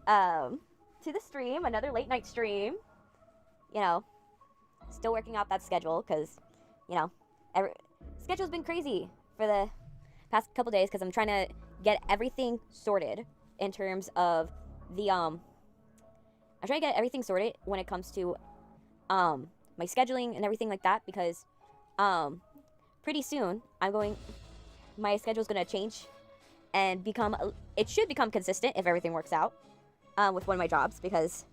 to the stream, another late night stream. You know, still working out that schedule because, you know, schedule's been crazy for the past couple days because I'm trying to get everything sorted in terms of the I'm trying to get everything sorted when it comes to my scheduling and everything like that because pretty soon my schedule's gonna change and it should become consistent if everything works out with one of my jobs because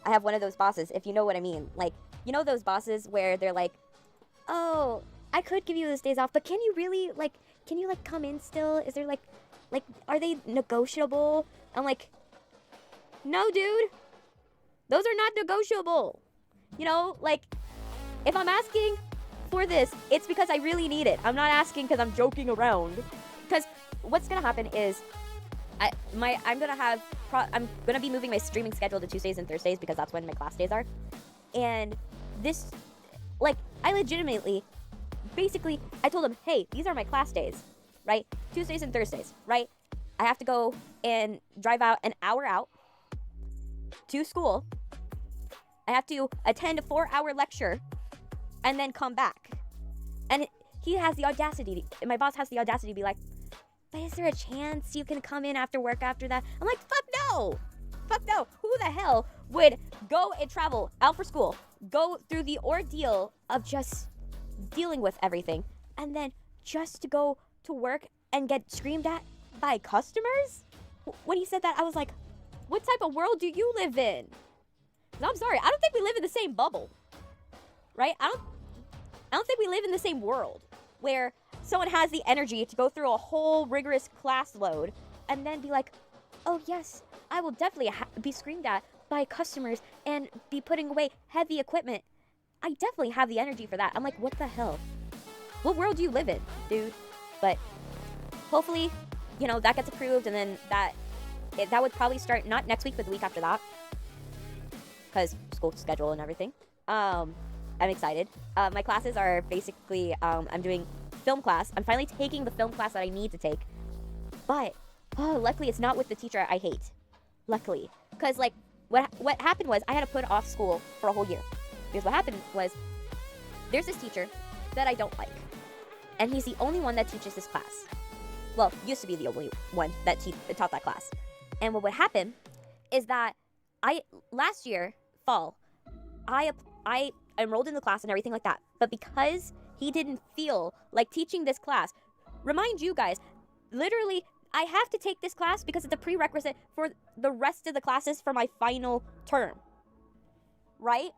I have one of those bosses, if you know what I mean. Like, you know those bosses where they're like, oh, I could give you those days off, but can you really, like, come in still? Is there, like, are they negotiable? I'm like, no, dude. Those are not negotiable. You know, like, if I'm asking for this, it's because I really need it. I'm not asking because I'm joking around. Because what's going to happen is I'm gonna be moving my streaming schedule to Tuesdays and Thursdays because that's when my class days are. And this, like, I legitimately, basically, I told him, hey, these are my class days, right? Tuesdays and Thursdays, right? I have to go and drive out an hour out to school. I have to attend a 4-hour lecture and then come back. And he has the audacity, my boss has the audacity to be like, but is there a chance you can come in after work after that? I'm like, fuck no. Fuck no. Who the hell would go and travel out for school, go through the ordeal of just dealing with everything, and then just to go to work and get screamed at by customers? When he said that, I was like, what type of world do you live in? 'Cause I'm sorry, I don't think we live in the same bubble, right? I don't think we live in the same world where someone has the energy to go through a whole rigorous class load and then be like, oh yes, I will definitely be screamed at by customers and be putting away heavy equipment. I definitely have the energy for that. I'm like, what the hell? What world do you live in, dude? But hopefully, you know, that gets approved and then that would probably start not next week, but the week after that. Because school schedule and everything. I'm excited. My classes are basically, I'm doing film class. I'm finally taking the film class that I need to take. But, luckily it's not with the teacher I hate. Luckily. Because, like, what happened was I had to put off school for a whole year. Because what happened was there's this teacher that I don't like. And he's the only one that teaches this class. Well, used to be the only one that taught that class. And what would happen is that last year, fall, I enrolled in the class and everything like that. But because he didn't feel like teaching this class, remind you guys, literally, I have to take this class because it's a prerequisite for the rest of the classes for my final term. Right?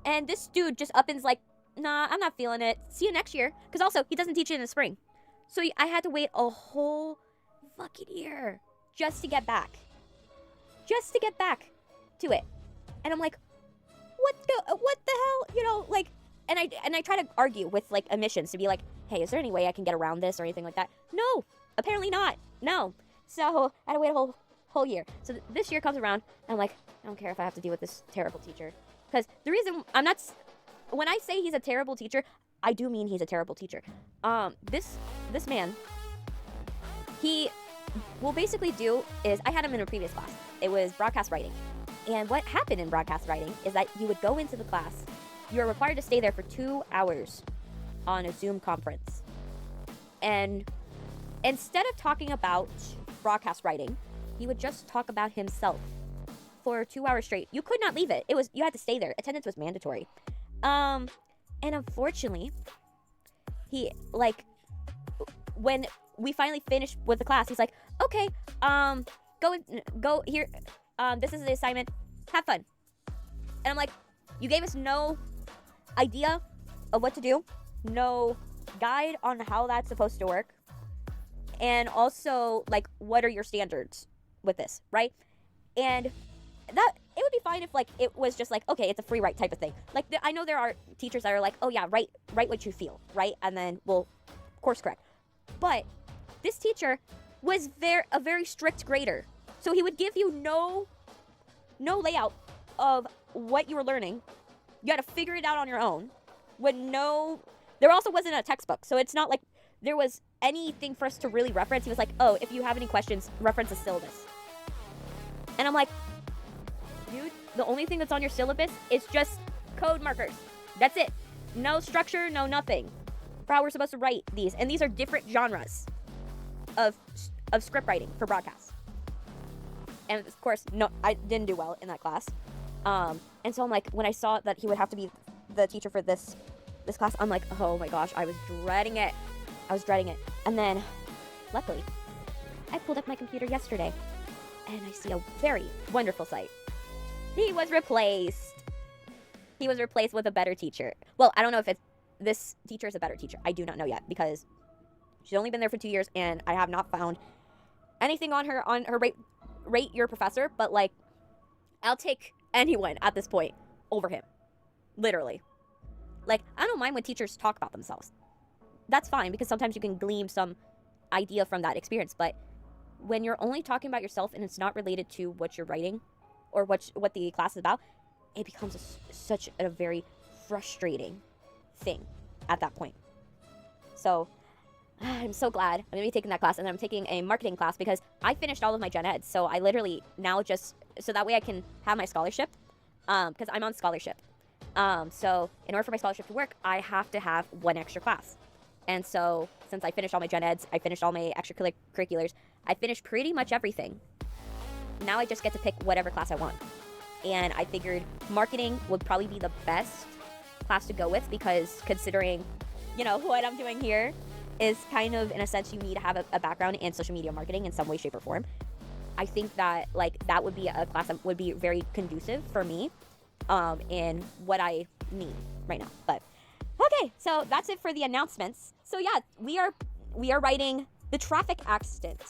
And this dude just up and's like, nah, I'm not feeling it. See you next year. Because also, he doesn't teach it in the spring. So I had to wait a whole fucking year just to get back. Just to get back to it. And I'm like, what the hell? You know, like, and I try to argue with, like, admissions to be like, hey, is there any way I can get around this or anything like that? No, apparently not. No. So I had to wait a whole year. So this year comes around, and I'm like, I don't care if I have to deal with this terrible teacher. Because the reason when I say he's a terrible teacher, I do mean he's a terrible teacher. This man, he will basically do is, I had him in a previous class. It was broadcast writing. And what happened in broadcast writing is that you would go into the class. You are required to stay there for 2 hours on a Zoom conference. And instead of talking about broadcast writing, he would just talk about himself for 2 hours straight. You could not leave it. You had to stay there. Attendance was mandatory. And unfortunately, he, like, when we finally finished with the class, he's like, okay, go here. This is the assignment. Have fun. And I'm like, you gave us no idea of what to do, no guide on how that's supposed to work, and also, like, what are your standards with this, right? And that it would be fine if, like, it was just like, okay, it's a free write type of thing. Like, I know there are teachers that are like, oh yeah, write what you feel, right? And then we'll course correct. But this teacher was a very strict grader, so he would give you no layout of what you were learning. You had to figure it out on your own. There also wasn't a textbook, so it's not like there was anything for us to really reference. He was like, oh, if you have any questions, reference the syllabus. And I'm like, dude, the only thing that's on your syllabus is just code markers. That's it. No structure, no nothing for how we're supposed to write these. And these are different genres of script writing for broadcast. And of course, no, I didn't do well in that class. And so I'm like, when I saw that he would have to be the teacher for this class, I'm like, oh my gosh, I was dreading it. And then, luckily, I pulled up my computer yesterday, and I see a very wonderful sight. He was replaced. He was replaced with a better teacher. Well, I don't know if this teacher is a better teacher. I do not know yet, because she's only been there for 2 years, and I have not found anything on her rate your professor, but like, I'll take anyone at this point over him. Literally. Like, I don't mind when teachers talk about themselves. That's fine, because sometimes you can glean some idea from that experience. But when you're only talking about yourself and it's not related to what you're writing or what the class is about, it becomes such a very frustrating thing at that point. So I'm so glad I'm going to be taking that class, and then I'm taking a marketing class because I finished all of my gen eds. So I literally now just, so that way I can have my scholarship, because I'm on scholarship. So in order for my scholarship to work, I have to have one extra class. And so since I finished all my gen eds, I finished all my extracurriculars, I finished pretty much everything. Now I just get to pick whatever class I want. And I figured marketing would probably be the best class to go with, because considering, what I'm doing here is kind of, in a sense, you need to have a background in social media marketing in some way, shape, or form. I think that, that would be a class that would be very conducive for me in what I need right now. But okay, so that's it for the announcements. So yeah, we are writing the traffic accident.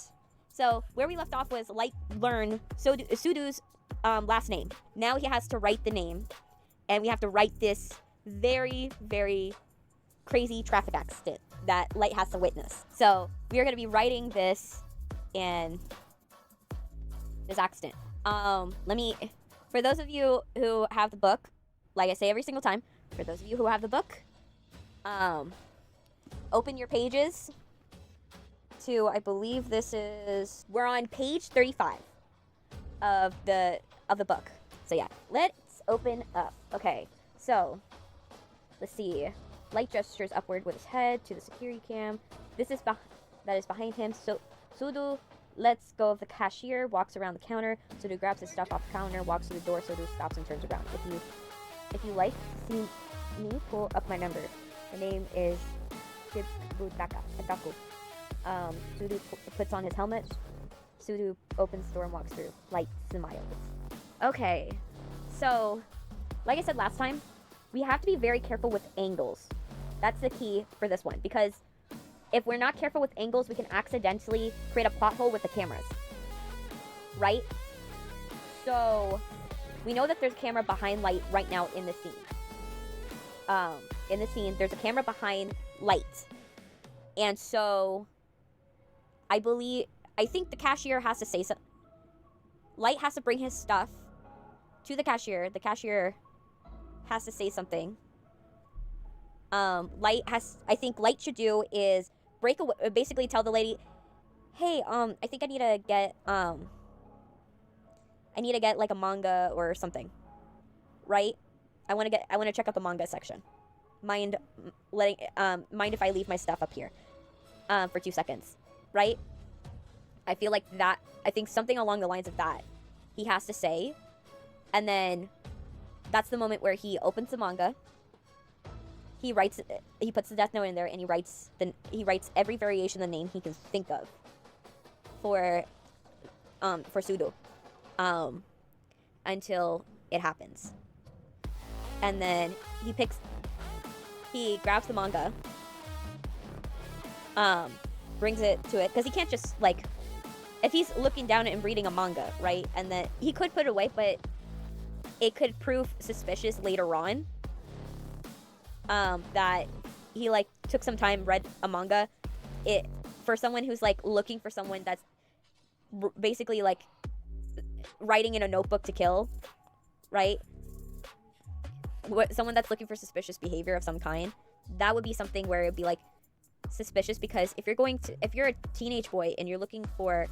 So where we left off was Light learn Sudou's last name. Now he has to write the name, and we have to write this very, very crazy traffic accident that Light has to witness. So we are going to be writing this in this accident. For those of you who have the book, like I say every single time, for those of you who have the book, open your pages to, I believe we're on page 35 of the book. So yeah, let's open up. Okay, so let's see. Light gestures upward with his head to the security cam. That is behind him. So Sudou lets go of the cashier, walks around the counter. Sudou grabs his stuff off the counter, walks to the door. Sudou stops and turns around. If you like to see me, pull up my number. The name is Shibutaka. Sudou puts on his helmet. Sudou opens the door and walks through. Light smiles. Okay, so like I said last time, we have to be very careful with angles. That's the key for this one, because if we're not careful with angles, we can accidentally create a plot hole with the cameras, right? So we know that there's a camera behind Light right now in the scene. There's a camera behind Light. And so I think the cashier has to say something. Light has to bring his stuff to the cashier. The cashier has to say something. I think Light should do is basically tell the lady, hey, I think I need to get like a manga or something, right? I want to check out the manga section. Mind if I leave my stuff up here for 2 seconds, right? I think something along the lines of that he has to say, and then that's the moment where he opens the manga. He puts the Deathnote in there, and he writes every variation of the name he can think of for Sudou until it happens. And then he grabs the manga, brings it to it, because he can't just, if he's looking down and reading a manga, right? And then he could put it away, but it could prove suspicious later on that he took some time, read a manga. For someone who's looking for someone that's basically writing in a notebook to kill, right? Someone that's looking for suspicious behavior of some kind, that would be something where it'd be suspicious, because if you're a teenage boy and you're looking for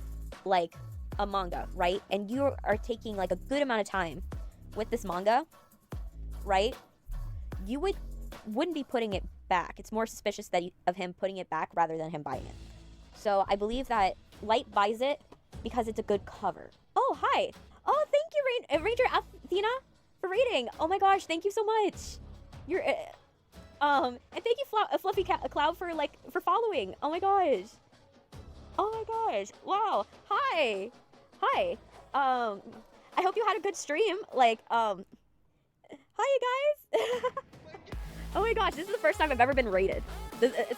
a manga, right, and you are taking like a good amount of time with this manga, right, you wouldn't be putting it back. It's more suspicious of him putting it back rather than him buying it. So I believe that Light buys it because it's a good cover. Oh, hi. Oh, thank you, Ranger Athena, for reading. Oh my gosh, thank you so much. You're and thank you, Fluffy Cloud, for following. Oh my gosh. Oh my gosh. Wow. Hi. I hope you had a good stream. Hi, you guys. Oh my gosh, this is the first time I've ever been rated.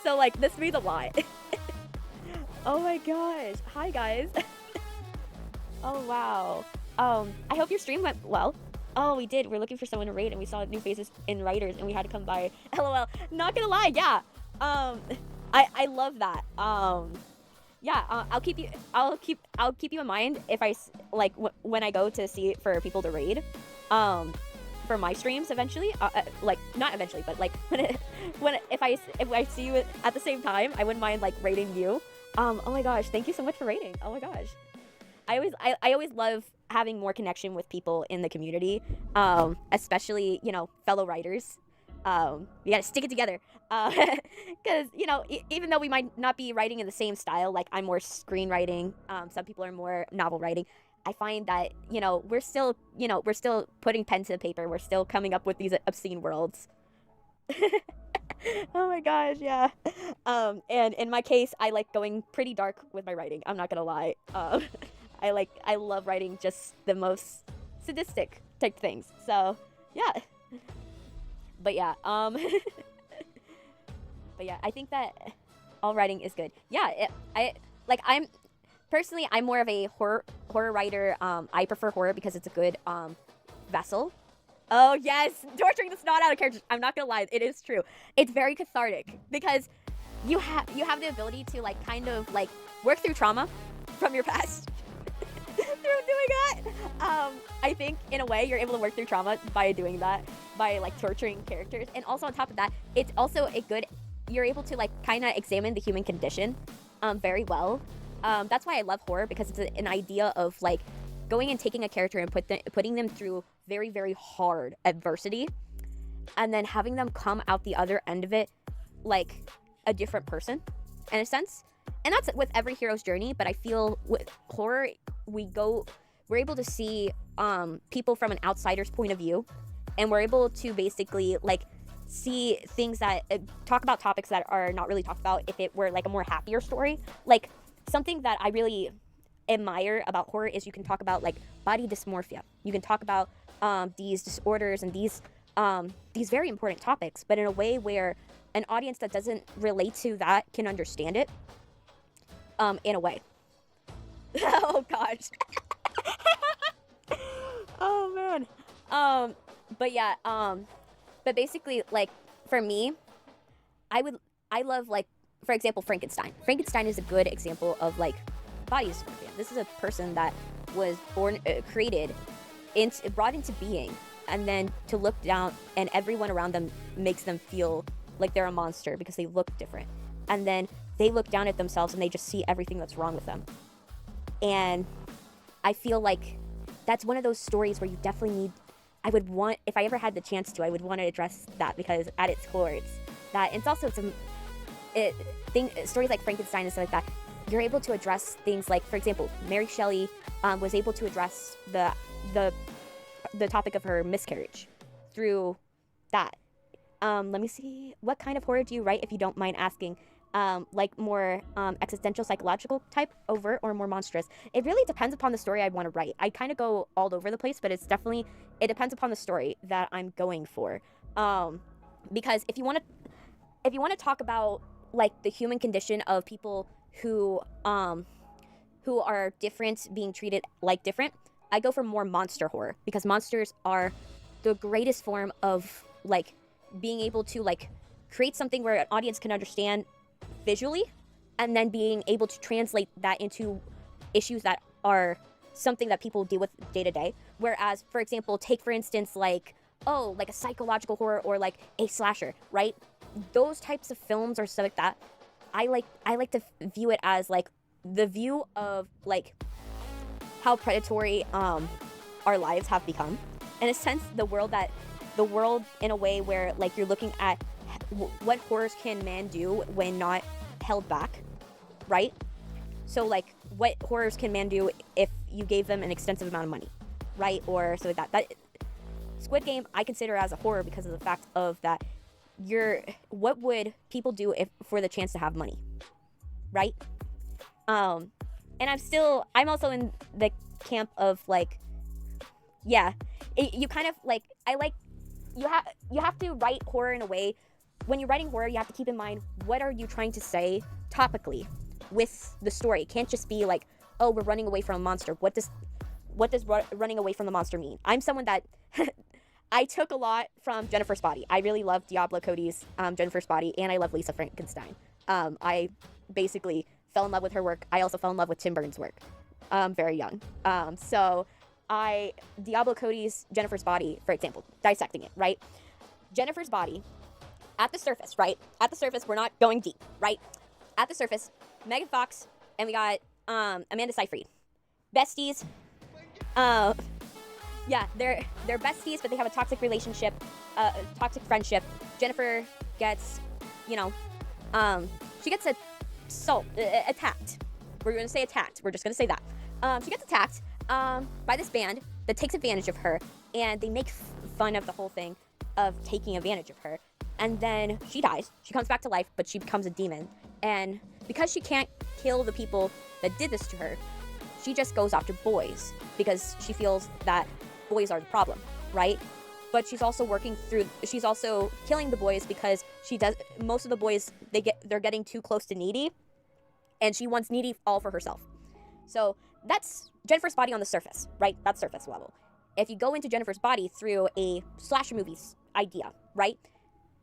So, this means a lot. Oh my gosh. Hi, guys. Oh, wow. I hope your stream went well. Oh, we did. We're looking for someone to rate, and we saw new faces in writers, and we had to come by. LOL. Not gonna lie, yeah. I love that. Yeah. I'll keep you in mind if I when I go to see for people to raid. For my streams eventually, not eventually, but if I see you at the same time, I wouldn't mind rating you. Oh my gosh, thank you so much for rating. Oh my gosh. I always love having more connection with people in the community, especially, fellow writers. We gotta stick it together, because, even though we might not be writing in the same style, I'm more screenwriting, some people are more novel writing, I find that, we're still putting pen to the paper, we're still coming up with these obscene worlds. Oh my gosh, yeah. And in my case, I like going pretty dark with my writing, I'm not gonna lie. I love writing just the most sadistic type things. So, yeah. But yeah, I think that all writing is good. Yeah, I'm more of a horror writer. I prefer horror because it's a good vessel. Oh yes, torturing the snot out of characters. I'm not gonna lie, it is true. It's very cathartic because you have the ability to work through trauma from your past. Through doing that, I think in a way you're able to work through trauma by doing that, by torturing characters, and also on top of that, it's also you're able to kind of examine the human condition very well. That's why I love horror, because it's an idea of going and taking a character and putting them through very, very hard adversity, and then having them come out the other end of it like a different person, in a sense. And that's with every hero's journey, but I feel with horror, we're able to see people from an outsider's point of view, and we're able to basically see things that talk about topics that are not really talked about if it were a more happier story. Something that I really admire about horror is you can talk about body dysmorphia. You can talk about these disorders and these very important topics, but in a way where an audience that doesn't relate to that can understand it. In a way. Oh gosh. Oh man. But yeah, but basically for me, I love for example, Frankenstein. Frankenstein is a good example of body dysmorphia. This is a person that was created, brought into being, and then to look down, and everyone around them makes them feel like they're a monster because they look different. And then they look down at themselves and they just see everything that's wrong with them. And I feel that's one of those stories where you definitely need, if I ever had the chance to, I would want to address that, because at its core, it's that. It's also stories like Frankenstein and stuff like that, you're able to address things for example, Mary Shelley was able to address the topic of her miscarriage through that. Let me see, what kind of horror do you write, if you don't mind asking? More existential, psychological type, overt, or more monstrous? It really depends upon the story I want to write. I kind of go all over the place, but it depends upon the story that I'm going for. Because if you want to talk about the human condition of people who are different, being treated different, I go for more monster horror, because monsters are the greatest form of being able to create something where an audience can understand visually, and then being able to translate that into issues that are something that people deal with day to day. Whereas, for example, take for instance a psychological horror or a slasher, right? Those types of films or stuff like that, I like to view it as the view of how predatory our lives have become. In a sense, the world in a way where like you're looking at what horrors can man do when not held back, right? So like what horrors can man do if you gave them an extensive amount of money, right? Or so like that Squid Game I consider as a horror because of the fact of that what would people do if for the chance to have money, right? And I'm also in the camp of like, yeah, you kind of like, you have to write horror in a way. When you're writing horror, you have to keep in mind, what are you trying to say topically with the story? It can't just be like, oh, we're running away from a monster. What does running away from the monster mean? I'm someone that I took a lot from Jennifer's Body. I really love Diablo Cody's Jennifer's Body, and I love Lisa Frankenstein. I basically fell in love with her work. I also fell in love with Tim Burton's work very young. Diablo Cody's Jennifer's Body, for example, dissecting it, right? Jennifer's Body, at the surface, right? At the surface, we're not going deep, right? At the surface, Megan Fox, and we got Amanda Seyfried. Besties. Yeah, they're besties, but they have a toxic relationship, toxic friendship. Jennifer gets, she gets attacked. We're going to say attacked. We're just going to say that. She gets attacked by this band that takes advantage of her, and they make fun of the whole thing of taking advantage of her. And then she dies. She comes back to life, but she becomes a demon. And because she can't kill the people that did this to her, she just goes after boys because she feels that boys are the problem, right? But she's also she's also killing the boys because most of the boys, they're getting too close to Needy, and she wants Needy all for herself. So that's Jennifer's Body on the surface, right? That's surface level. If you go into Jennifer's Body through a slasher movie idea, right?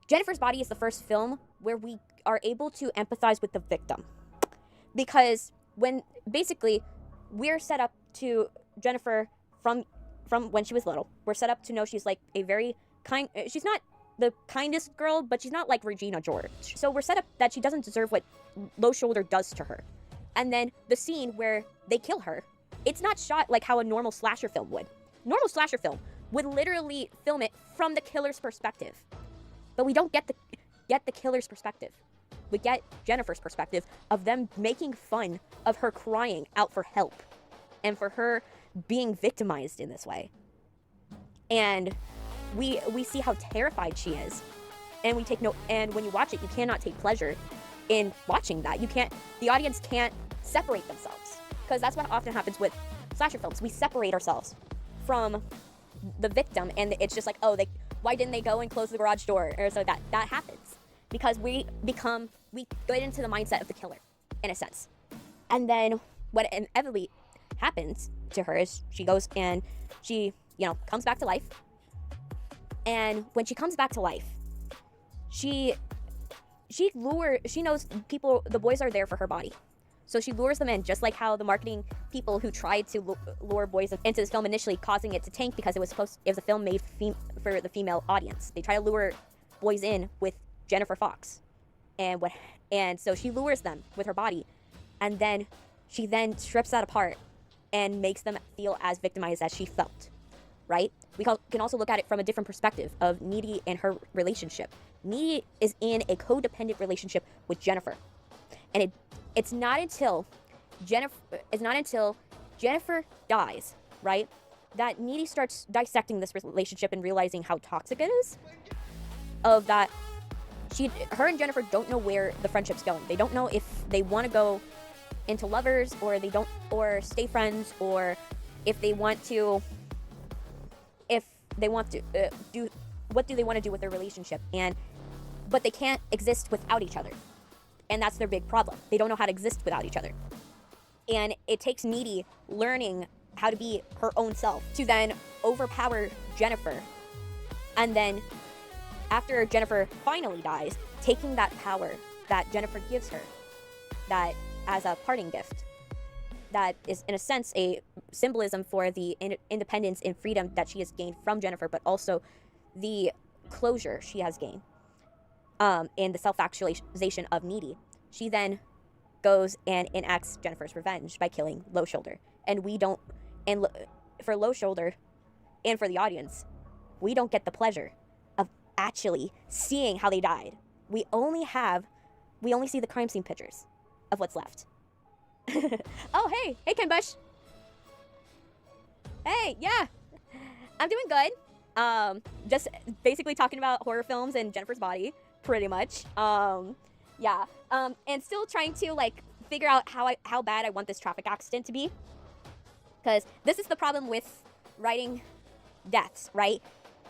Jennifer's Body is the first film where we are able to empathize with the victim. Because when basically we're set up to Jennifer from when she was little, we're set up to know she's like a very kind, she's not the kindest girl, but she's not like Regina George. So we're set up that she doesn't deserve what Low Shoulder does to her. And then the scene where they kill her, it's not shot like how a normal slasher film would. Normal slasher film would literally film it from the killer's perspective. But we don't get the killer's perspective. We get Jennifer's perspective of them making fun of her crying out for help and for her being victimized in this way. And we see how terrified she is. And when you watch it, you cannot take pleasure in watching that. The audience can't separate themselves, because that's what often happens with slasher films. We separate ourselves from the victim, and it's just like, oh, why didn't they go and close the garage door? Or so that happens because we get into the mindset of the killer, in a sense. And then what inevitably happens to her is she goes and she, comes back to life. And when she comes back to life, she knows the boys are there for her body. So she lures them in, just like how the marketing people who tried to lure boys into this film initially, causing it to tank because it was a film made for the female audience. They try to lure boys in with Jennifer Fox, and so she lures them with her body, and then she strips that apart and makes them feel as victimized as she felt. Right? We can also look at it from a different perspective of Needy and her relationship. Needy is in a codependent relationship with Jennifer, and it's not until Jennifer dies, right, that Needy starts dissecting this relationship and realizing how toxic it is. Of that, her and Jennifer don't know where the friendship's going. They don't know if they want to go into lovers or stay friends, or if they want to do what do they want to do with their relationship, but they can't exist without each other. And that's their big problem. They don't know how to exist without each other. And it takes Needy learning how to be her own self to then overpower Jennifer. And then after Jennifer finally dies, taking that power that Jennifer gives her, that as a parting gift, that is in a sense a symbolism for the independence and freedom that she has gained from Jennifer, but also the closure she has gained. In the self-actualization of Needy, she then goes and enacts Jennifer's revenge by killing Low Shoulder. And and for low shoulder, and for the audience, we don't get the pleasure of actually seeing how they died. We only see the crime scene pictures of what's left. Oh, hey Ken Bush. Hey, yeah, I'm doing good. Just basically talking about horror films and Jennifer's Body, pretty much. Yeah. And still trying to like figure out how bad I want this traffic accident to be, because this is the problem with writing deaths, right?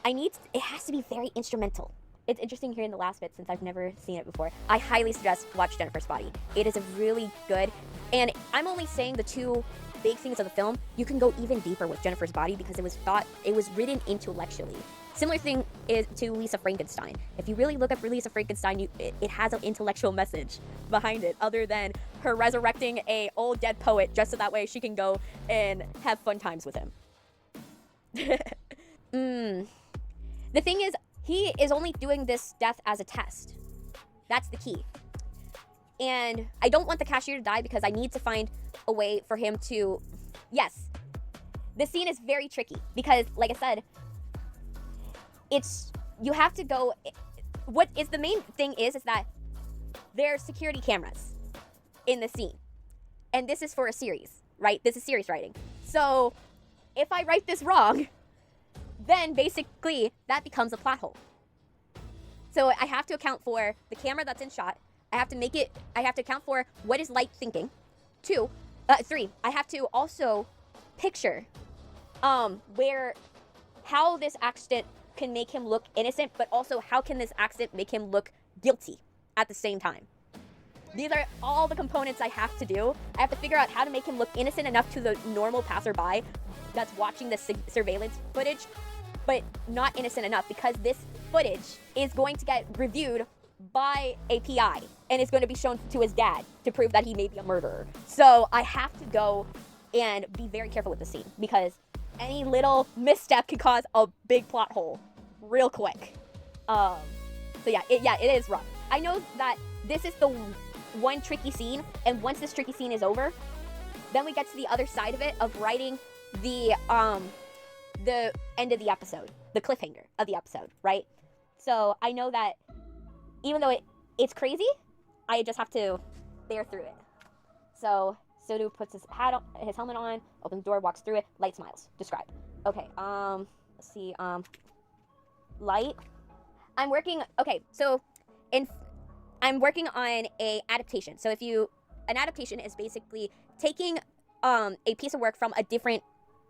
It has to be very instrumental. It's interesting hearing the last bit since I've never seen it before. I highly suggest watch Jennifer's Body. It is a really good, and I'm only saying the two big things of the film. You can go even deeper with Jennifer's Body because it was written intellectually. Similar thing is to Lisa Frankenstein. If you really look up Lisa Frankenstein, it has an intellectual message behind it, other than her resurrecting a old dead poet just so that way she can go and have fun times with him. The thing is, he is only doing this death as a test. That's the key. And I don't want the cashier to die because I need to find a way for him to... Yes, the scene is very tricky because, like I said, you have to go... What is the main thing is that there's security cameras in the scene. And this is for a series, right? This is series writing. So if I write this wrong, then basically that becomes a plot hole. So I have to account for the camera that's in shot. I have to account for what is light thinking. 3, I have to also picture how this accident can make him look innocent, but also how can this accident make him look guilty at the same time. These are all the components I have to do. I have to figure out how to make him look innocent enough to the normal passerby that's watching the surveillance footage, but not innocent enough because this footage is going to get reviewed by a PI and it's going to be shown to his dad to prove that he may be a murderer. So I have to go and be very careful with the scene because any little misstep could cause a big plot hole real quick. So yeah, it is rough. I know that this is the one tricky scene, and once this tricky scene is over, then we get to the other side of it of writing the end of the episode, the cliffhanger of the episode, right? So I know that even though it's crazy, I just have to bear through it. So Sudou puts his helmet on, opens the door, walks through it, light smiles. Describe. Okay, let's see, light. I'm working on a adaptation. So an adaptation is basically taking a piece of work from a different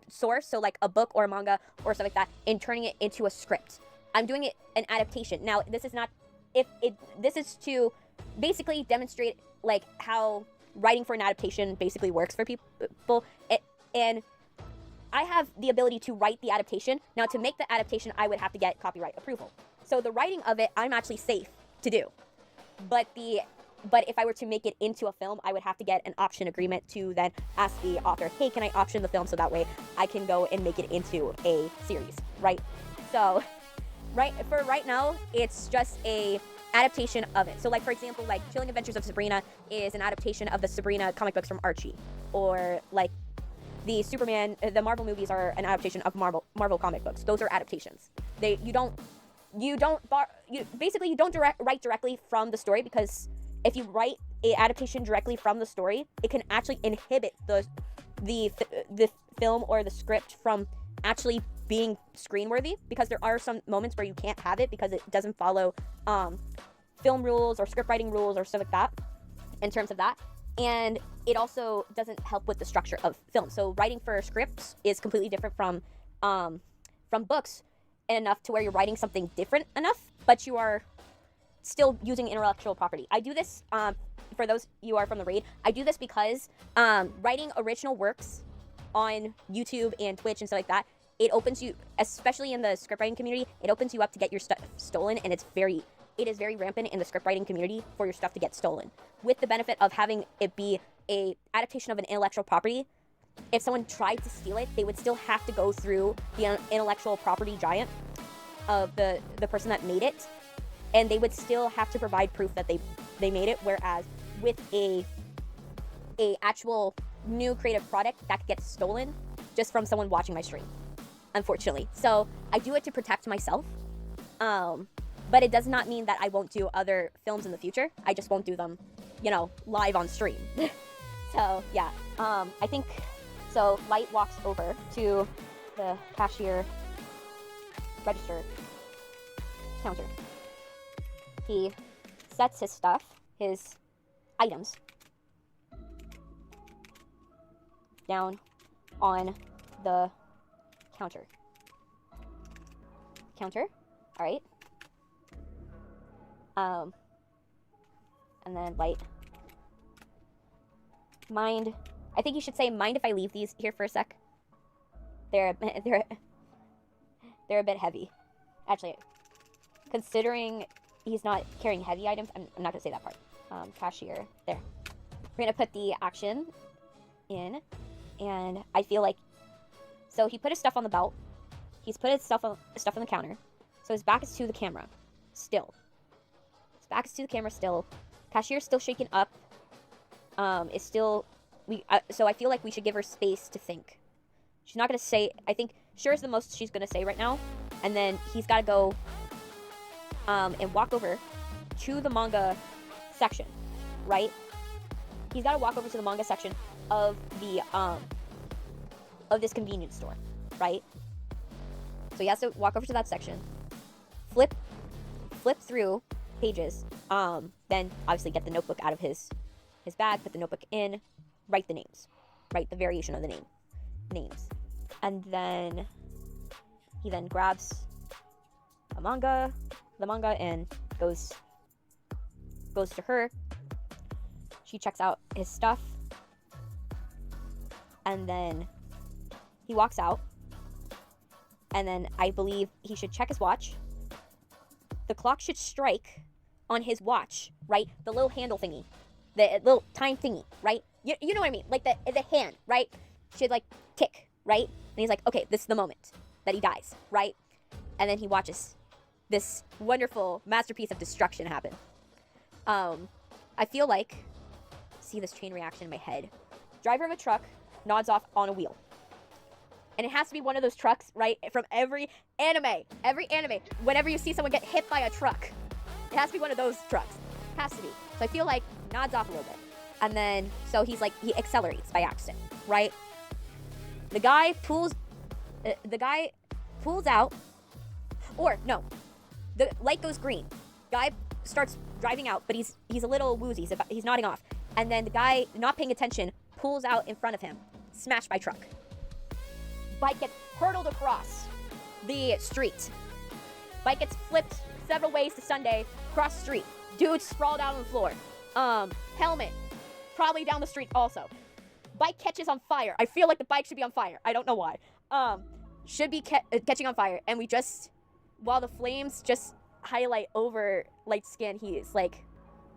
source, so like a book or a manga or something like that, and turning it into a script. I'm doing an adaptation. Now, this is to basically demonstrate like how writing for an adaptation basically works for people. And I have the ability to write the adaptation. Now, to make the adaptation, I would have to get copyright approval. So the writing of it, I'm actually safe to do. But if I were to make it into a film, I would have to get an option agreement to then ask the author, hey, can I option the film so that way I can go and make it into a series, right? So right now, it's just a adaptation of it. So like, for example, like Chilling Adventures of Sabrina is an adaptation of the Sabrina comic books from Archie. Or like the Marvel movies are an adaptation of Marvel comic books. Those are adaptations. You don't write directly from the story, because if you write an adaptation directly from the story, it can actually inhibit the film or the script from actually being screen-worthy, because there are some moments where you can't have it because it doesn't follow film rules or script writing rules or stuff like that in terms of that. And it also doesn't help with the structure of film. So writing for scripts is completely different from books, enough to where you're writing something different enough, but you are still using intellectual property. I do this, for those you are from the raid, I do this because writing original works on YouTube and Twitch and stuff like that, it opens you, especially in the scriptwriting community, it opens you up to get your stuff stolen, and it is very rampant in the scriptwriting community for your stuff to get stolen. With the benefit of having it be a adaptation of an intellectual property, if someone tried to steal it, they would still have to go through the intellectual property giant of the person that made it, and they would still have to provide proof that they made it, whereas with a actual new creative product that gets stolen, just from someone watching my stream, unfortunately. So I do it to protect myself. But it does not mean that I won't do other films in the future. I just won't do them, you know, live on stream. So yeah, I think, so Light walks over to the cashier register counter. He sets his stuff, his items, down on the counter. All right. And then Light. Mind, I think you should say, mind if I leave these here for a sec? They're a bit heavy. Actually, considering he's not carrying heavy items, I'm not gonna say that part. Cashier, there. We're gonna put the action in, and I feel like, so he put his stuff on the belt. He's put his stuff on the counter. So his back is to the camera, still. His back is to the camera still. Cashier's still shaken up. Is still, so I feel like we should give her space to think. She's not gonna say, I think, sure is the most she's gonna say right now. And then he's gotta go, and walk over to the manga section, right? He's gotta walk over to the manga section of the, of this convenience store, right? So he has to walk over to that section, flip through pages, then obviously get the notebook out of his bag, put the notebook in, write the names, write the variation of the names. And then he then grabs the manga, and goes to her. She checks out his stuff, and then he walks out. And then I believe he should check his watch. The clock should strike on his watch, right? The little handle thingy, the little time thingy, right? You know what I mean? Like the hand, right? Should like tick, right? And he's like, okay, this is the moment that he dies, right? And then he watches this wonderful masterpiece of destruction happen. I feel like, see this chain reaction in my head. Driver of a truck nods off on a wheel. And it has to be one of those trucks, right? From every anime. Whenever you see someone get hit by a truck, it has to be one of those trucks. Has to be. So I feel like nods off a little bit. And then, so he's like, he accelerates by accident, right? The guy pulls out, or no, the light goes green. Guy starts driving out, but he's a little woozy. He's nodding off. And then the guy, not paying attention, pulls out in front of him, smashed by truck. Bike gets hurtled across the street. Bike gets flipped several ways to Sunday, across the street. Dude sprawled out on the floor. Helmet, probably down the street also. Bike catches on fire. I feel like the bike should be on fire. I don't know why. Should be catching on fire. And we just, while the flames just highlight over Light's skin, he is like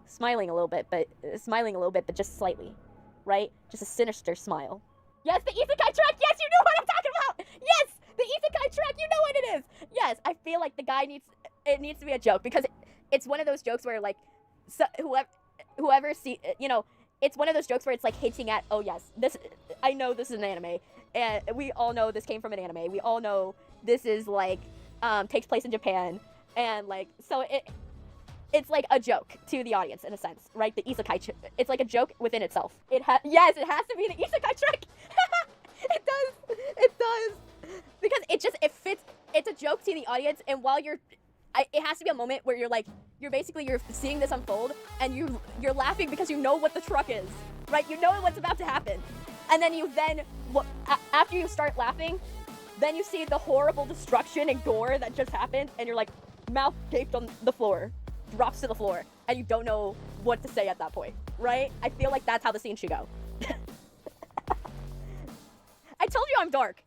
smiling a little bit, but just slightly, right? Just a sinister smile. Yes, the isekai truck. Yes, you know what I'm talking about. Yes, the isekai truck. You know what it is. Yes, I feel like the guy needs to be a joke, because it's one of those jokes where like, so whoever see, you know, it's one of those jokes where it's like hinting at, oh yes, this, I know this is an anime, and we all know this came from an anime. We all know this is like takes place in Japan, and like, so it's like a joke to the audience in a sense, right? The isekai, it's like a joke within itself. Yes, it has to be the isekai trick. It does, because it fits. It's a joke to the audience, and while it has to be a moment where you're seeing this unfold, and you're laughing because you know what the truck is, right? You know what's about to happen, and then after you start laughing, then you see the horrible destruction and gore that just happened, and you're like, mouth gaped on the floor, drops to the floor, and you don't know what to say at that point, right? I feel like that's how the scene should go. I told you I'm dark.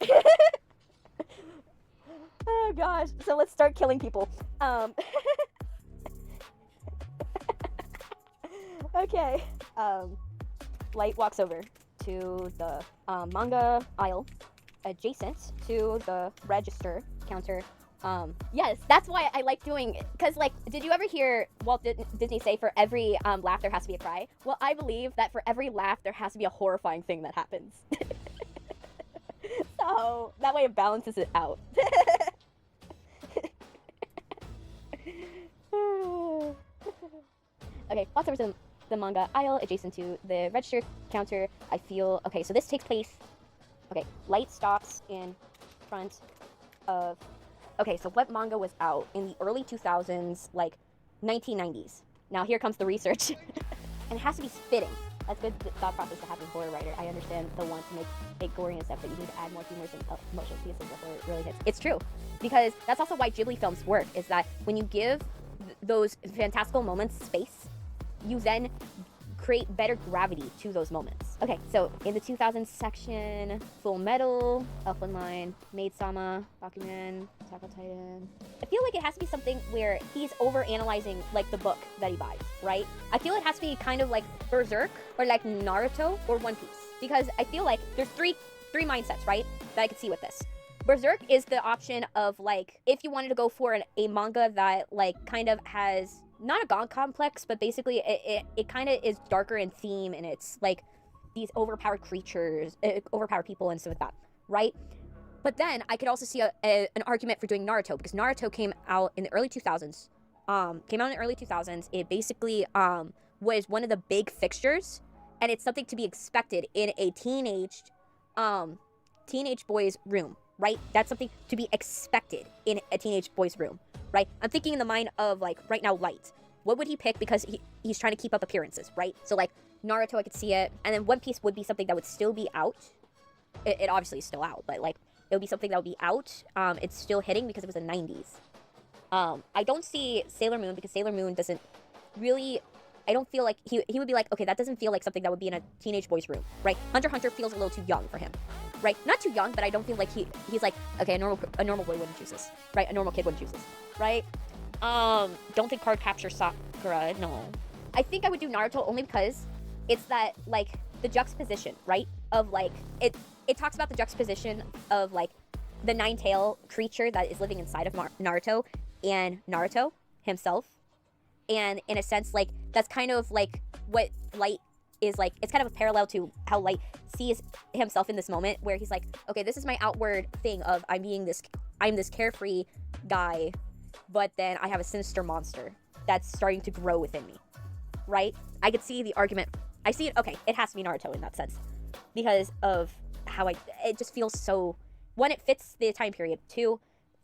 Oh gosh, so let's start killing people. Okay. Light walks over to the manga aisle adjacent to the register counter. Yes, that's why I like doing it. Because, like, did you ever hear Walt Disney say, for every laugh there has to be a cry? Well, I believe that for every laugh there has to be a horrifying thing that happens. So that way it balances it out. Okay, lots over to the manga aisle adjacent to the register counter. I feel, okay, so this takes place, okay, light stops in front of, okay, so what manga was out in the early 2000s, like 1990s? Now here comes the research. And it has to be fitting. That's good thought process to have as a horror writer. I understand the want to make it gory and stuff, but you need to add more humor and emotional pieces before it really hits. It's true, because that's also why Ghibli films work, is that when you give those fantastical moments space, you then create better gravity to those moments. Okay, so in the 2000s section, Full Metal, Elf Online, Maid-sama, Bakuman, Attack on Titan. I feel like it has to be something where he's over-analyzing, like, the book that he buys, right? I feel it has to be kind of like Berserk, or like Naruto, or One Piece. Because I feel like there's three mindsets, right, that I could see with this. Berserk is the option of, like, if you wanted to go for a manga that, like, kind of has not a god complex, but basically it kind of is darker in theme, and it's like these overpowered creatures, overpowered people and stuff like that, right? But then I could also see an argument for doing Naruto, because Naruto came out in the early 2000s. It basically was one of the big fixtures, and it's something to be expected in a teenage boy's room, right? That's something to be expected in a teenage boy's room, right? I'm thinking in the mind of, like, right now, Light. What would he pick? Because he's trying to keep up appearances, right? So, like, Naruto, I could see it. And then One Piece would be something that would still be out. It obviously is still out, but, like, it would be something that would be out. It's still hitting because it was the 90s. I don't see Sailor Moon, because Sailor Moon doesn't really... I don't feel like... He would be like, okay, that doesn't feel like something that would be in a teenage boy's room, right? Hunter x Hunter feels a little too young for him, right? Not too young, but I don't feel like he's like, okay, a normal boy wouldn't choose this, right? A normal kid wouldn't choose this, right? Don't think Card Capture Sakura, no. I think I would do Naruto only because it's that, like, the juxtaposition, right? Of, like, it talks about the juxtaposition of, like, the nine-tail creature that is living inside of Naruto and Naruto himself. And in a sense, like, that's kind of, like, what Light is like. It's kind of a parallel to how Light sees himself in this moment, where he's like, okay, this is my outward thing of I'm this carefree guy, but then I have a sinister monster that's starting to grow within me, right? I could see the argument. I see it, okay, it has to be Naruto in that sense, because of how it just feels so, one, it fits the time period, two,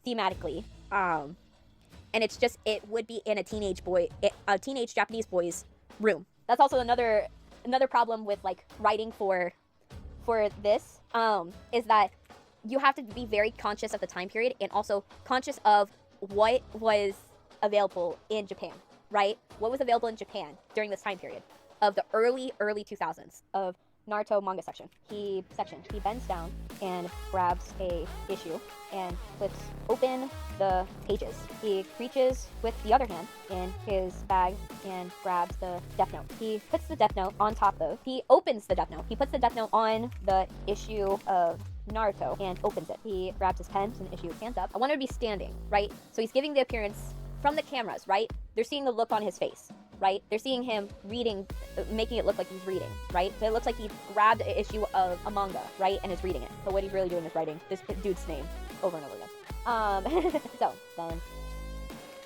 thematically, and it's just, it would be in a teenage Japanese boy's room. That's also another problem with, like, writing for this, is that you have to be very conscious of the time period, and also conscious of what was available in Japan, right? What was available in Japan during this time period of the early 2000s of Naruto manga section. He bends down and grabs a issue and flips open the pages. He reaches with the other hand in his bag and grabs the Deathnote. He puts the Deathnote on top of, he opens the Deathnote. He puts the Deathnote on the issue of Naruto and opens it. He grabs his pen and the issue stands up. I want him to be standing, right? So he's giving the appearance from the cameras, right? They're seeing the look on his face, right? They're seeing him reading, making it look like he's reading, right? So it looks like he grabbed an issue of a manga, right? And is reading it. So what he's really doing is writing this dude's name over and over again. So then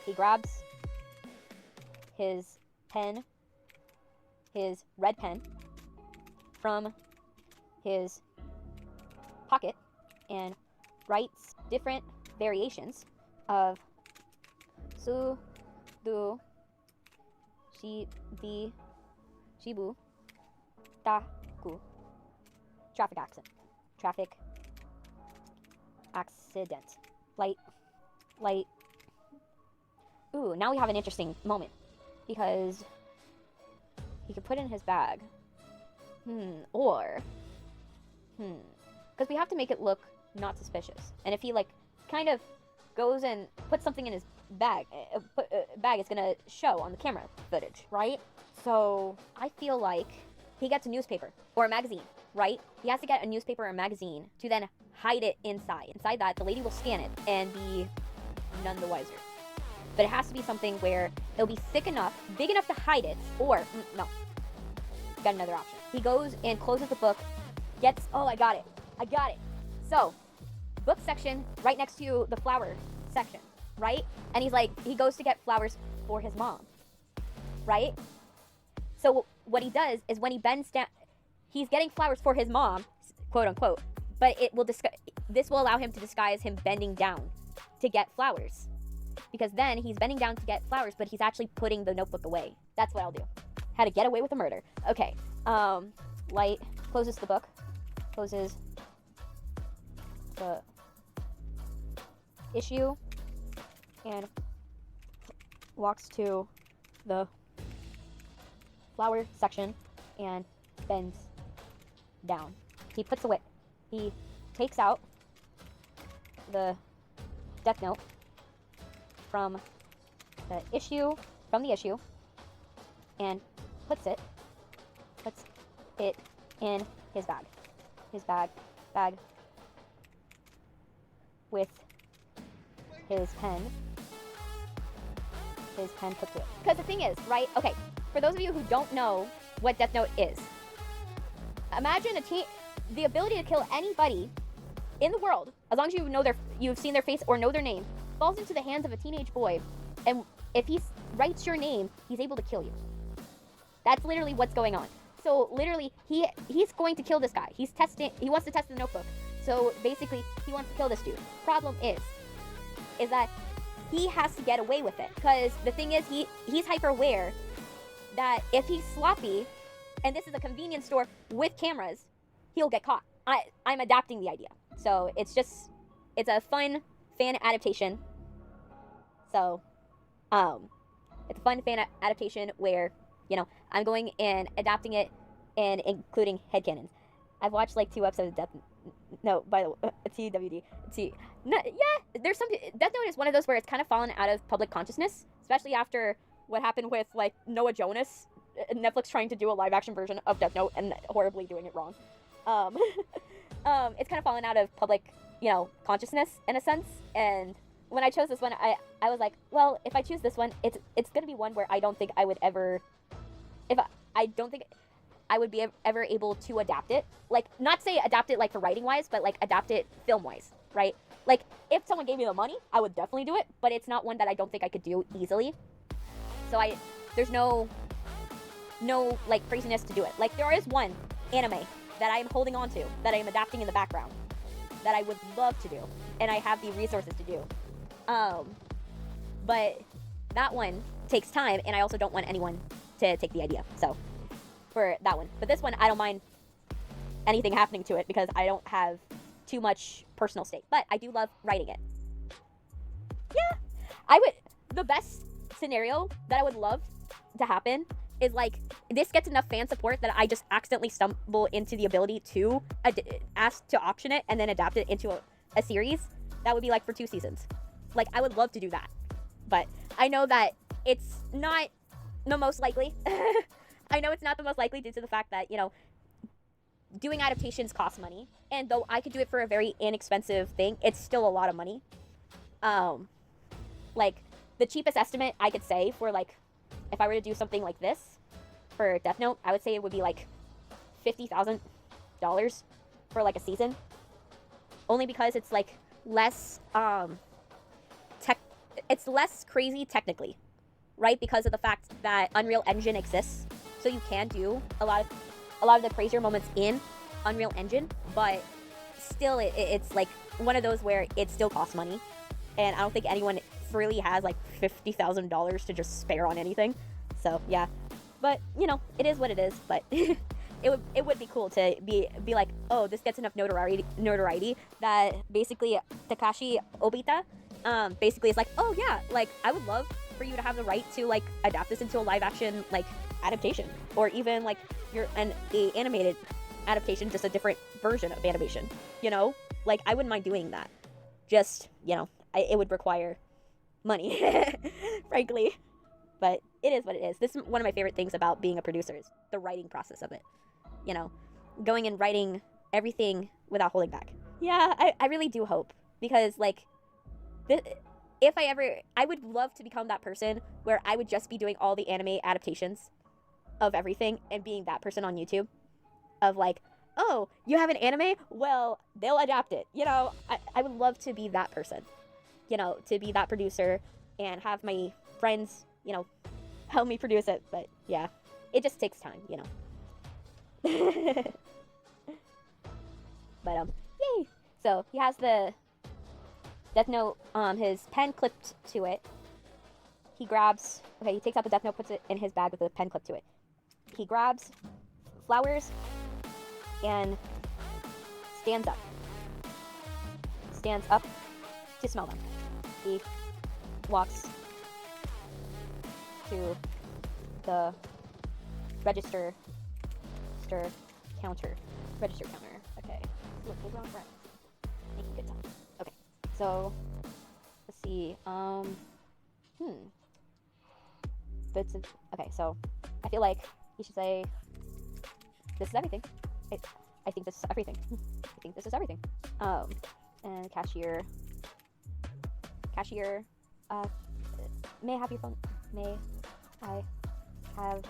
he grabs his pen, his red pen, from his pocket and writes different variations of Sudou, Shibu, Daku. Traffic accident. Light. Ooh, now we have an interesting moment. Because he could put it in his bag. Because we have to make it look not suspicious. And if he, like, kind of goes and puts something in his bag, is gonna show on the camera footage, right? So I feel like he gets a newspaper or a magazine, right? He has to get a newspaper or a magazine to then hide it inside. Inside that, the lady will scan it and be none the wiser. But it has to be something where it'll be thick enough, big enough to hide it, or, no. Got another option. He goes and closes the book, I got it. So, book section right next to the flower section, right? And he's like, he goes to get flowers for his mom, right? So what he does is when he bends down, he's getting flowers for his mom, quote unquote, but this will allow him to disguise him bending down to get flowers. Because then he's bending down to get flowers, but he's actually putting the notebook away. That's what I'll do. How to get away with a murder. Okay. Light closes the book. Closes the issue. And walks to the flower section and bends down. He takes out the Deathnote from the issue and puts it in his bag with his pen put to it. Because the thing is, right, okay, for those of you who don't know what Deathnote is, imagine the ability to kill anybody in the world, as long as you've seen their face or know their name, falls into the hands of a teenage boy, and if he writes your name, he's able to kill you. That's literally what's going on. So literally, he's going to kill this guy. He wants to test the notebook. So basically, he wants to kill this dude. Problem is that he has to get away with it, because the thing is, he's hyper aware that if he's sloppy, and this is a convenience store with cameras, he'll get caught. I'm adapting the idea. So it's a fun fan adaptation. So, it's a fun fan adaptation where, I'm going and adapting it and including headcanons. I've watched like 2 episodes of Deathnote, by the way, TWD. There's some, Deathnote is one of those where it's kind of fallen out of public consciousness, especially after what happened with like Noah Jonas, Netflix trying to do a live action version of Deathnote and horribly doing it wrong. It's kind of fallen out of public, consciousness in a sense. And when I chose this one, I was like, well, if I choose this one, it's gonna be one where I don't think I would ever, I don't think I would be ever able to adapt it. Like, not say adapt it like for writing wise, but like adapt it film wise, right? Like, if someone gave me the money, I would definitely do it, but it's not one that I don't think I could do easily. So there's no like craziness to do it. Like, there is one anime that I'm holding on to, that I am adapting in the background, that I would love to do, and I have the resources to do. But that one takes time, and I also don't want anyone to take the idea. So, for that one. But this one, I don't mind anything happening to it because I don't have too much personal stake. But I do love writing it. Yeah. The best scenario that I would love to happen is like, this gets enough fan support that I just accidentally stumble into the ability to ask to option it and then adapt it into a series. That would be like for 2 seasons. Like, I would love to do that. But I know that it's not the most likely. I know it's not the most likely due to the fact that, doing adaptations costs money. And though I could do it for a very inexpensive thing, it's still a lot of money. Like, the cheapest estimate I could say for, like, if I were to do something like this for Deathnote, I would say it would be, like, $50,000 for, like, a season. Only because it's, like, less, it's less crazy technically, right? Because of the fact that Unreal Engine exists. So you can do a lot of the crazier moments in Unreal Engine, but still it's like one of those where it still costs money. And I don't think anyone really has like $50,000 to just spare on anything. So yeah, but it is what it is. But it would be cool to be like, oh, this gets enough notoriety that basically Takashi Obita basically is like, oh yeah, like I would love for you to have the right to like adapt this into a live action like adaptation, or even like a animated adaptation, just a different version of animation. Like I wouldn't mind doing that. Just it would require money, frankly. But it is what it is. This is one of my favorite things about being a producer, is the writing process of it. Going and writing everything without holding back. Yeah, I really do hope, because like, if I would love to become that person where I would just be doing all the anime adaptations of everything and being that person on YouTube, of like, oh, you have an anime? Well, they'll adapt it. You know, I would love to be that person, you know, to be that producer and have my friends, you know, help me produce it. But yeah, it just takes time, you know. But yay! So he has the Deathnote, his pen clipped to it. He grabs, okay, he takes out the Deathnote, puts it in his bag with a pen clipped to it. He grabs flowers and stands up. Stands up to smell them. He walks to the register counter. Okay. Look, we're going right. Making good time. Okay. So let's see. Okay, so I feel like he should say, "This is everything." I think this is everything. I think this is everything. And cashier. May I have your phone? May I have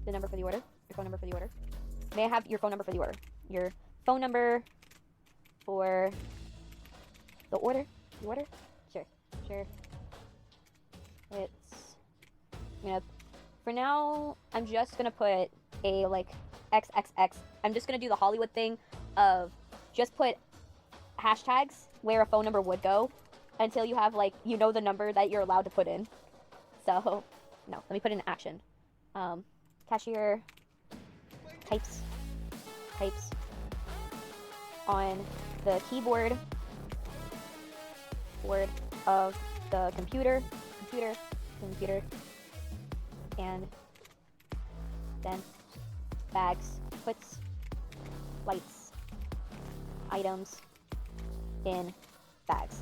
the number for the order? Your phone number for the order? May I have your phone number for the order? Your phone number for the order? The order? Sure. It's, for now, I'm just gonna put a, like, XXX. I'm just gonna do the Hollywood thing of just put hashtags where a phone number would go until you have, like, you know the number that you're allowed to put in. So, no, let me put it in action. Cashier types on the keyboard of the computer, and then bags, puts lights, items in bags.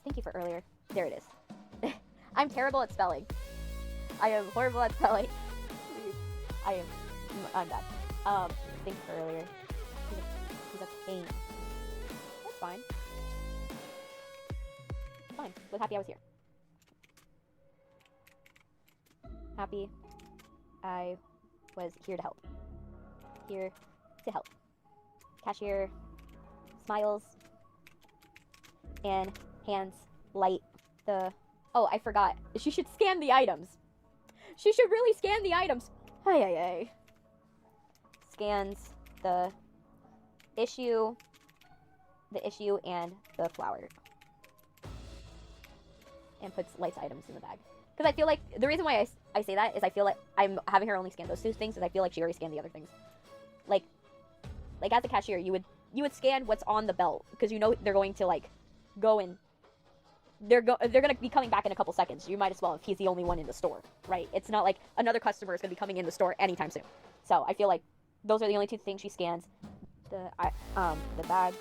Thank you for earlier. There it is. I'm terrible at spelling. I am horrible at spelling. I'm bad. Thank you for earlier. He's a pain. That's fine. It's fine. Was happy I was here. Happy I was here to help. Here to help. Cashier smiles and hands light the... Oh, I forgot. She should scan the items. She should really scan the items. Ay. Scans the issue and the flower. And puts lights items in the bag. Because I feel like, the reason why I say that is I feel like I'm having her only scan those two things, is I feel like she already scanned the other things. Like as a cashier, you would scan what's on the belt, because you know they're going to, like, go in. They're going to be coming back in a couple seconds. You might as well, if he's the only one in the store, right? It's not like another customer is going to be coming in the store anytime soon. So I feel like those are the only two things she scans. The bag,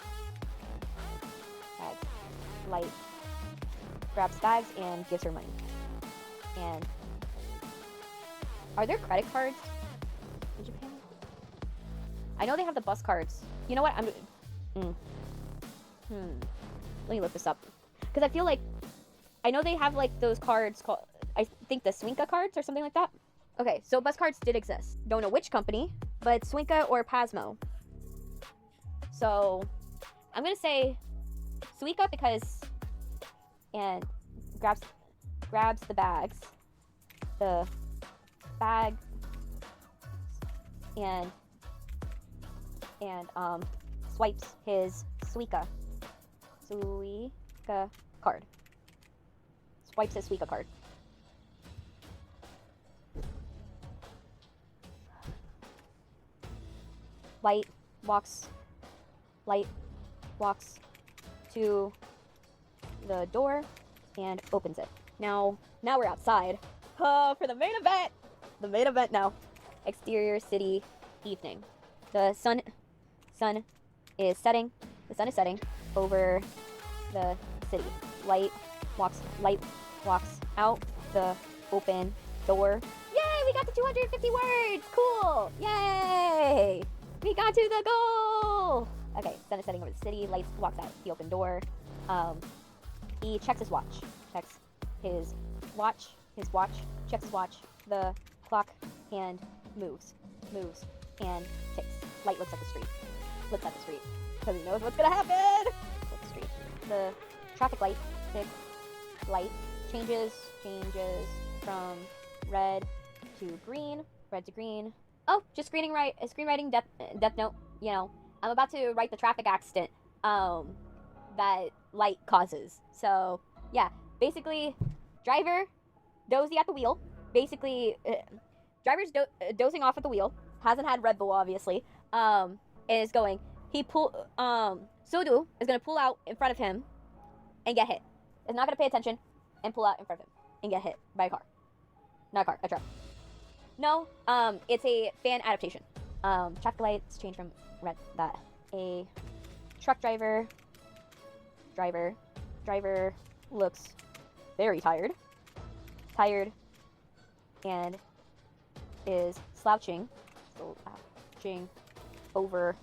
light, grabs bags and gives her money. And are there credit cards in Japan? I know they have the bus cards. You know what? Let me look this up. Because I feel like, I know they have, like, those cards called, I think the Suica cards or something like that. Okay, so bus cards did exist. Don't know which company, but Suica or Pasmo. So, I'm going to say Suica because, and grabs the bags, and swipes his Suica card. Swipes his Suica card. Light walks to the door and opens it. Now we're outside. For the main event. The main event now. Exterior city evening. The sun is setting. The sun is setting over the city. Light walks out the open door. Yay! We got to 250 words. Cool. Yay! We got to the goal. Okay, sun is setting over the city. Light walks out the open door. He checks his watch. Checks his watch. The clock hand moves. moves, and ticks. Light looks at the street. Looks at the street. Because he knows what's gonna happen! Looks at the street. The traffic light, ticks, light, changes from red to green. Red to green. Oh, just screenwriting Deathnote. You know, I'm about to write the traffic accident that light causes. So, yeah. Basically, driver dozy at the wheel. Basically, driver's dozing off at the wheel. Hasn't had Red Bull, obviously. Is going. Sudou is going to pull out in front of him and get hit. Is not going to pay attention and pull out in front of him and get hit by a car. Not a car, a truck. No, it's a fan adaptation. Traffic lights change from red. That a truck driver looks very tired, and is slouching over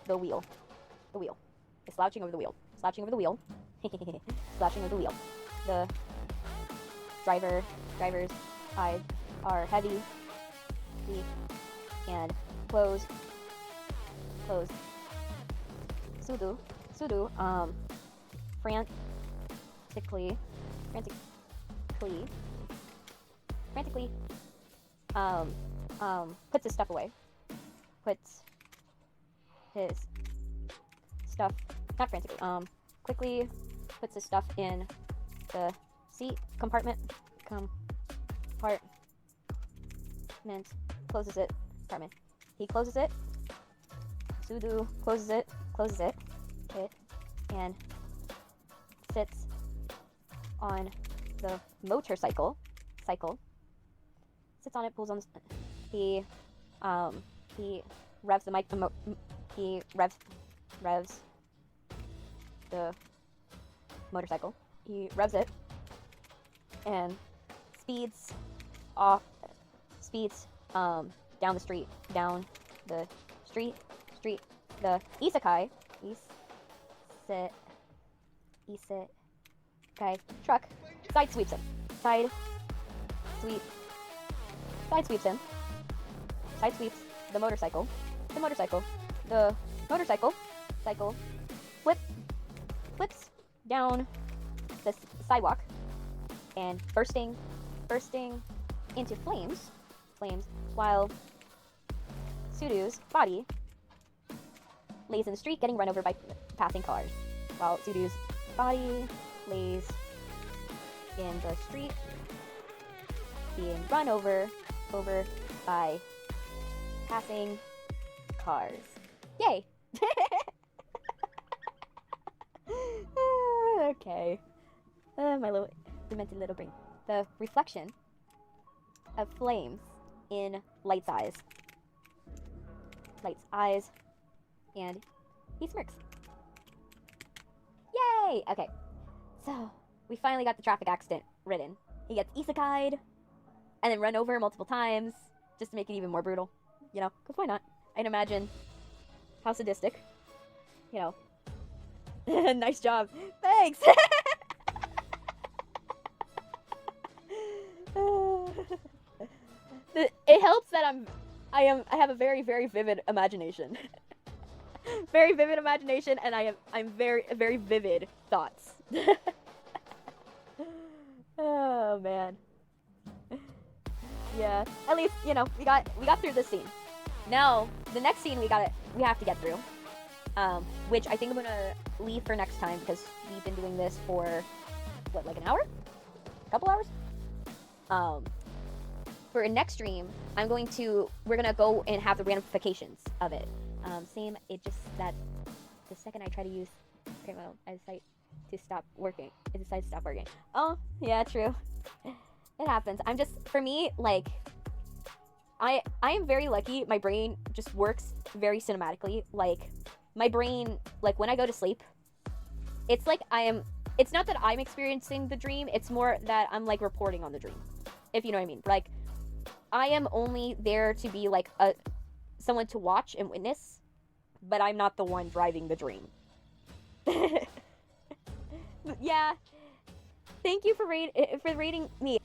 the wheel. Is slouching over the wheel. Slouching over the wheel. The driver's eyes are heavy and closed. Sudou, frantically, puts his stuff away. Quickly puts his stuff in the seat compartment. Closes it. He closes it. Sudou closes it, and sits on the motorcycle. Sits on it, pulls on the... He revs the mic... He revs the motorcycle. He revs it and speeds down the street. The isekai truck side sweeps him. Side sweeps the motorcycle. The motorcycle flips down the sidewalk and bursting into flames while Sudou's body lays in the street getting run over by passing cars. While Sudou's body lays in the street being run over by passing cars. Yay! Okay. My little demented little brain. The reflection of flames in Light's eyes. And he smirks. Yay! Okay. So, we finally got the traffic accident written. He gets isekai'd and then run over multiple times just to make it even more brutal. You know, because why not? I'd imagine how sadistic. You know. Nice job. Thanks! It helps that I have a very, very vivid imagination. Very vivid imagination, and I'm very, very vivid thoughts. Oh man. Yeah. At least, you know, we got through this scene. Now, the next scene we have to get through. Which I think I'm gonna leave for next time because we've been doing this for what, like an hour? A couple hours? For a next stream, we're gonna go and have the ramifications of it. It just that the second I try to use Primo, I decide to stop working. It decides to stop working. Oh, yeah, true. It happens. For me, like, I am very lucky. My brain just works very cinematically. Like, my brain, like, when I go to sleep, it's like it's not that I'm experiencing the dream, it's more that I'm, like, reporting on the dream. If you know what I mean. Like, I am only there to be, like, someone to watch and witness, but I'm not the one driving the dream. Yeah. Thank you for rating me.